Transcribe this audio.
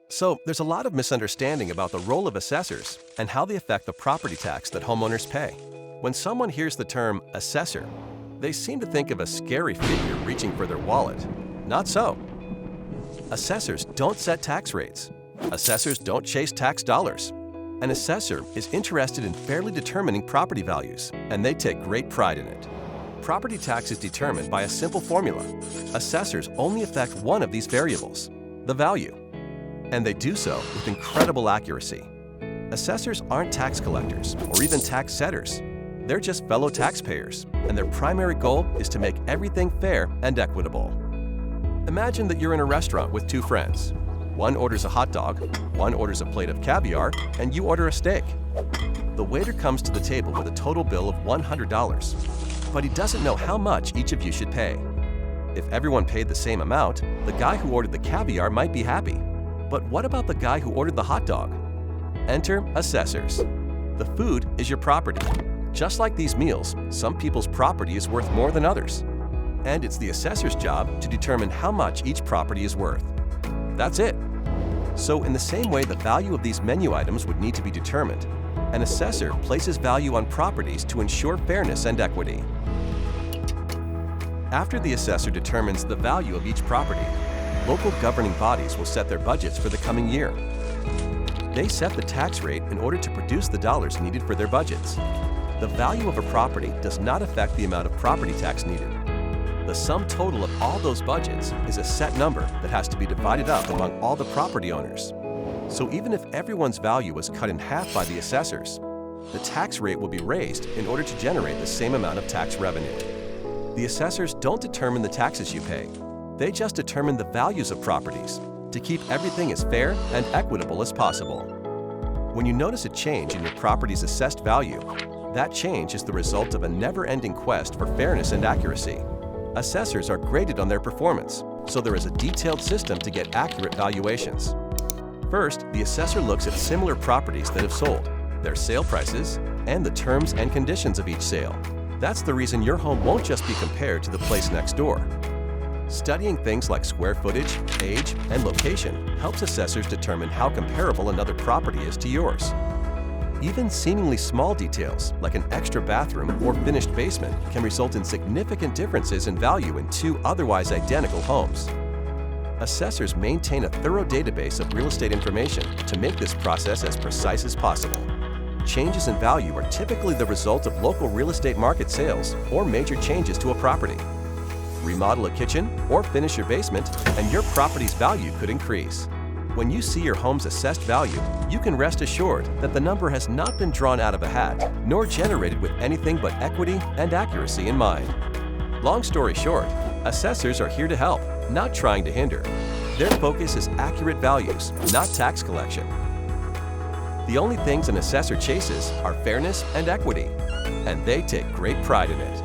So, there's a lot of misunderstanding about the role of assessors and how they affect the property tax that homeowners pay. When someone hears the term assessor, they seem to think of a scary figure reaching for their wallet. Not so. Assessors don't set tax rates. Assessors don't chase tax dollars. An assessor is interested in fairly determining property values, and they take great pride in it. Property tax is determined by a simple formula. Assessors only affect one of these variables, the value. And they do so with incredible accuracy. Assessors aren't tax collectors or even tax setters. They're just fellow taxpayers, and their primary goal is to make everything fair and equitable. Imagine that you're in a restaurant with two friends. One orders a hot dog, one orders a plate of caviar, and you order a steak. The waiter comes to the table with a total bill of $100, but he doesn't know how much each of you should pay. If everyone paid the same amount, the guy who ordered the caviar might be happy. But what about the guy who ordered the hot dog? Enter assessors. The food is your property. Just like these meals, some people's property is worth more than others. And it's the assessor's job to determine how much each property is worth. That's it. So in the same way the value of these menu items would need to be determined, an assessor places value on properties to ensure fairness and equity. After the assessor determines the value of each property, local governing bodies will set their budgets for the coming year. They set the tax rate in order to produce the dollars needed for their budgets. The value of a property does not affect the amount of property tax needed. The sum total of all those budgets is a set number that has to be divided up among all the property owners. So even if everyone's value was cut in half by the assessors, the tax rate will be raised in order to generate the same amount of tax revenue. The assessors don't determine the taxes you pay. They just determine the values of properties to keep everything as fair and equitable as possible. When you notice a change in your property's assessed value, that change is the result of a never-ending quest for fairness and accuracy. Assessors are graded on their performance, so there is a detailed system to get accurate valuations. First, the assessor looks at similar properties that have sold, their sale prices, and the terms and conditions of each sale. That's the reason your home won't just be compared to the place next door. Studying things like square footage, age, and location helps assessors determine how comparable another property is to yours. Even seemingly small details, like an extra bathroom or finished basement, can result in significant differences in value in two otherwise identical homes. Assessors maintain a thorough database of real estate information to make this process as precise as possible. Changes in value are typically the result of local real estate market sales or major changes to a property. Remodel a kitchen or finish your basement, and your property's value could increase. When you see your home's assessed value, you can rest assured that the number has not been drawn out of a hat, nor generated with anything but equity and accuracy in mind. Long story short, assessors are here to help, not trying to hinder. Their focus is accurate values, not tax collection. The only things an assessor chases are fairness and equity, and they take great pride in it.